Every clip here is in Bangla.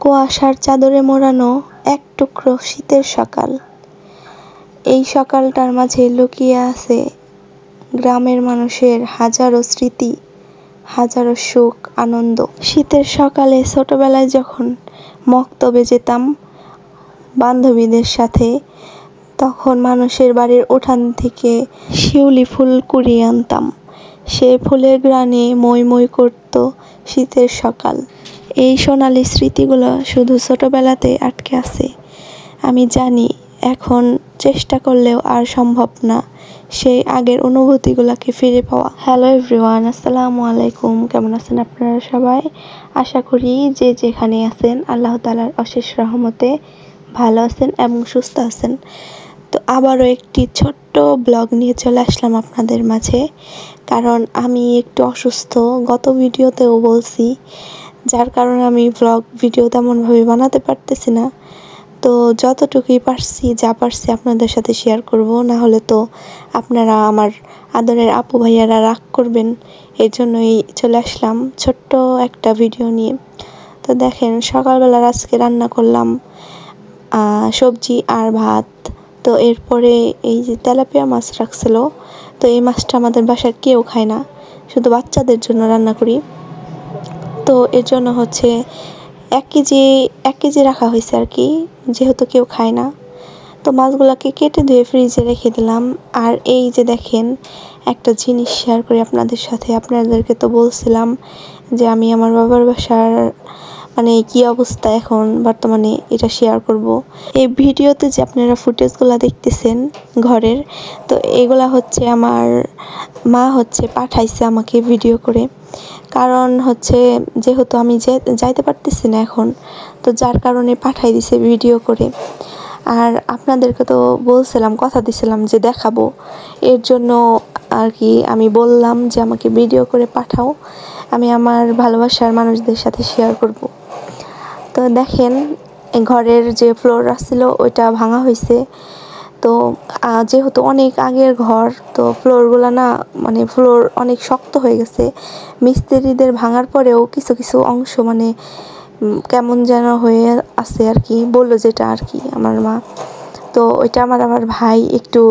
কুয়াশার চাদরে মোড়ানো এক টুকরো শীতের সকাল। এই সকালটার মাঝে লুকিয়ে আছে গ্রামের মানুষের হাজারো স্মৃতি, হাজারো সুখ আনন্দ। শীতের সকালে ছোটবেলায় যখন মক্তবে যেতাম বান্ধবীদের সাথে, তখন মানুষের বাড়ির উঠান থেকে শিউলি ফুল কুড়িয়ে আনতাম। সেই ফুলের ঘ্রাণে মই মই করত শীতের সকাল। এই সোনালি স্মৃতিগুলো শুধু ছোটবেলাতে আটকে আছে। আমি জানি এখন চেষ্টা করলেও আর সম্ভব না সেই আগের অনুভূতিগুলোকে ফিরে পাওয়া। হ্যালো এভরিওয়ান, আসসালামু আলাইকুম। কেমন আছেন আপনারা সবাই? আশা করি যে যেখানে আছেন আল্লাহ তাআলার অশেষ রহমতে ভালো আছেন এবং সুস্থ আছেন। তো আবারও একটি ছোট্ট ব্লগ নিয়ে চলে আসলাম আপনাদের মাঝে, কারণ আমি একটু অসুস্থ। গত ভিডিওতেও বলছি, যার কারণে আমি ভিডিও তেমনভাবে বানাতে পারতেছি না। তো যতটুকুই পারছি, যা পারছি আপনাদের সাথে শেয়ার করব, না হলে তো আপনারা আমার আদরের আপু ভাইয়ারা রাগ করবেন। এই জন্যই চলে আসলাম ছোট্ট একটা ভিডিও নিয়ে। তো দেখেন, সকালবেলার আজকে রান্না করলাম সবজি আর ভাত। তো এরপরে এই যে তেলাপিয়া মাছ রাখছিল, তো এই মাছটা আমাদের বাসার কেউ খায় না, শুধু বাচ্চাদের জন্য রান্না করি। তো এর জন্য হচ্ছে 1 কেজি রাখা হয়েছে আর কি, যেহেতু কেউ খায় না। তো মাছগুলোকে কেটে ধুয়ে ফ্রিজে রেখে দিলাম। আর এই যে দেখেন, একটা জিনিস শেয়ার করি আপনাদের সাথে। আপনাদেরকে তো বলছিলাম যে আমি আমার বাবার বাসার কি অবস্থা এখন বর্তমানে, এটা শেয়ার করব। এই ভিডিওতে যে আপনারা ফুটেজগুলো দেখতেছেন ঘরের, তো এগুলা হচ্ছে আমার মা পাঠাইছে আমাকে ভিডিও করে। কারণ যেহেতু আমি যাইতে পারতেছি না এখন, তো যার কারণে পাঠাই দিছে ভিডিও করে। আর আপনাদেরকে তো বলছিলাম, কথা দিছিলাম যে দেখাবো, এর জন্য আর কি আমি বললাম যে আমাকে ভিডিও করে পাঠাও, আমি আমার ভালোবাসার মানুষদের সাথে শেয়ার করব। তো দেখেন, ঘরের যে ফ্লোর আসছিল ওইটা ভাঙা হয়েছে। তো যেহেতু অনেক আগের ঘর, তো ফ্লোরগুলো ফ্লোর অনেক শক্ত হয়ে গেছে। মিস্ত্রিদের ভাঙার পরেও কিছু কিছু অংশ কেমন যেন হয়ে আছে আর কি, বললো যেটা আর কি আমার মা। তো ওইটা আমার ভাই একটু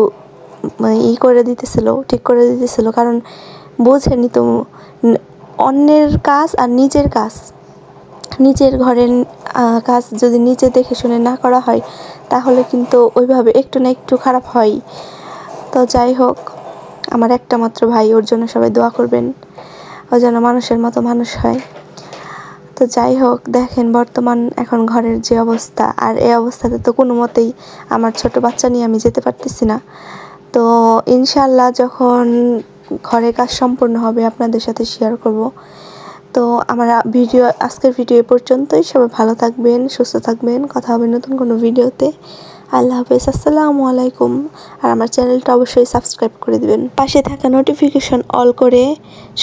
ঠিক করে দিতেছিল, কারণ বোঝেনি তো, অন্যের কাজ আর নিজের ঘরের কাজ যদি নিজে দেখে শুনে না করা হয়, তাহলে কিন্তু ওইভাবে একটু না একটু খারাপ হয়। তো যাই হোক, আমার একটা মাত্র ভাই, ওর জন্য সবাই দোয়া করবেন, ও যেন মানুষের মতো মানুষ হয়। তো যাই হোক, দেখেন বর্তমান এখন ঘরের যে অবস্থা, আর এই অবস্থাতে তো কোনো মতেই আমার ছোট বাচ্চা নিয়ে আমি যেতে পারতেছি না। তো ইনশাআল্লাহ যখন ঘরের কাজ সম্পূর্ণ হবে আপনাদের সাথে শেয়ার করব। তো আমার আজকের ভিডিও এ পর্যন্তই। সবাই ভালো থাকবেন, সুস্থ থাকবেন। কথা হবে নতুন কোনো ভিডিওতে। আল্লাহ হাফেজ, আসসালামু আলাইকুম। আর আমার চ্যানেলটা অবশ্যই সাবস্ক্রাইব করে দিবেন, পাশে থাকা নোটিফিকেশন অল করে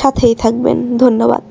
সাথেই থাকবেন। ধন্যবাদ।